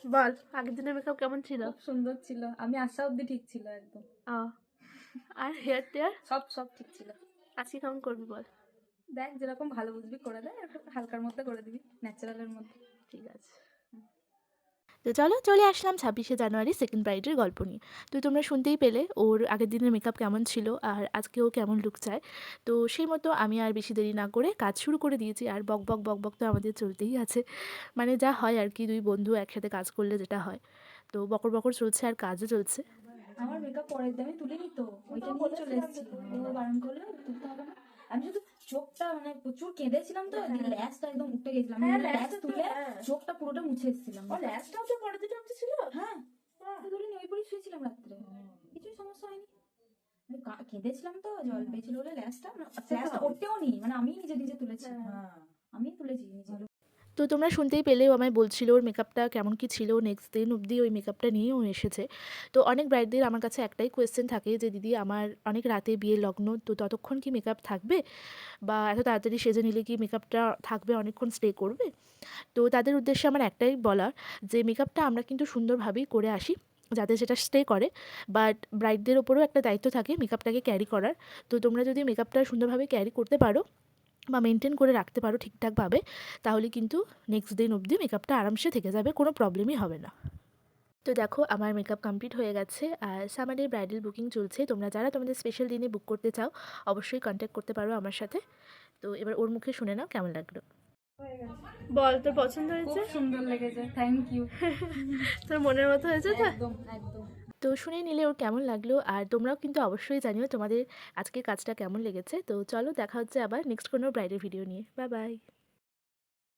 বল আগের দিনের মেকআপ কেমন ছিল? খুব সুন্দর ছিল, আমি আসা অবধি ঠিক ছিল একদম। আর হেয়ার টেয়ার সব ঠিক ছিল। আজকে কেমন করবি বল? দেখ যেরকম ভালো বুঝবি করে দে, একটু হালকার মধ্যে করে দিবি, ন্যাচারালের মধ্যে। ঠিক আছে। তো চলো চলে আসলাম 26শে জানুয়ারি সেকেন্ড ব্রাইডের গল্প নিয়ে। তো তোমরা শুনতেই পেলে ওর আগের দিনের মেকআপ কেমন ছিল আর আজকে ও কেমন লুক চায়। তো সেই মতো আমি আর বেশি দেরি না করে কাজ শুরু করে দিয়েছি। আর বক বক বক বক তো আমাদের চলতেই আছে, মানে যা হয় আর কি, দুই বন্ধু একসাথে কাজ করলে যেটা হয়। তো বকর বকর চলছে আর কাজও চলছে। আমার মেকআপ পরের দিন আমি তুলিনি তো, ওইটা নিয়ে চলে এসেছি। ও বারণ করলে তুলতে হবে না। আমি শুধু চোখটা মানে প্রচুর কেঁদেছিলাম তো, ল্যাসটা একদম উঠে গেছিলাম, ল্যাস তুলে চোখটা পুরোটা মুছে এসেছিলাম। ল্যাসটাও তো পরের দিন অবধি ছিল। হ্যাঁ, তুলিনি, ওই পরেই শুয়েছিলাম রাত্রে, কিছুই সমস্যা হয়নি। আমি কেঁদেছিলাম তো, জল পেয়েছিল বলে ল্যাসটা ওঠেও নি, মানে আমি নিজে নিজে তুলেছি। আমি তুলেছি নিজে। তো তোমরা শুনতেই পেলে ও আমায় বলছিল ওর মেকআপটা কেমন কী ছিল। নেক্সট দিন অবধি ওই মেকআপটা নিয়েও এসেছে। তো অনেক ব্রাইডদের আমার কাছে একটাই কোয়েশ্চেন থাকে যে দিদি আমার অনেক রাতে বিয়ের লগ্ন, তো ততক্ষণ কি মেকআপ থাকবে, বা এত তাড়াতাড়ি সেজে নিলে কি মেকআপটা থাকবে, অনেকক্ষণ স্টে করবে? তো তাদের উদ্দেশ্যে আমার একটাই বলার যে মেকআপটা আমরা কিন্তু সুন্দরভাবেই করে আসি, যাতে সেটা স্টে করে। বাট ব্রাইডদের ওপরেও একটা দায়িত্ব থাকে মেকআপটাকে ক্যারি করার। তো তোমরা যদি মেকআপটা সুন্দরভাবে ক্যারি করতে পারো বা মেনটেন করে রাখতে পারো ঠিকঠাকভাবে, তাহলে কিন্তু নেক্সট দিন অবধি মেকআপটা আরামসে থেকে যাবে, কোনো প্রবলেমই হবে না। তো দেখো আমার মেকআপ কমপ্লিট হয়ে গেছে আর সামারের ব্রাইডাল বুকিং চলছে। তোমরা যারা তোমাদের স্পেশাল দিনে বুক করতে চাও অবশ্যই কন্ট্যাক্ট করতে পারো আমার সাথে। তো এবার ওর মুখে শুনে নাও কেমন লাগলো। বল তোর পছন্দ খুব হয়েছে? সুন্দর লেগেছে, থ্যাংক ইউ। তোর মনের মতো হয়েছে তো? একদম একদম। তো শুনে নিলে ওর কেমন লাগলো, আর তোমরাও কিন্তু অবশ্যই জানিও তোমাদের আজকের কাজটা কেমন লেগেছে। তো চলো দেখা হচ্ছে আবার নেক্সট কোনো ব্রাইডের ভিডিও নিয়ে। Bye bye.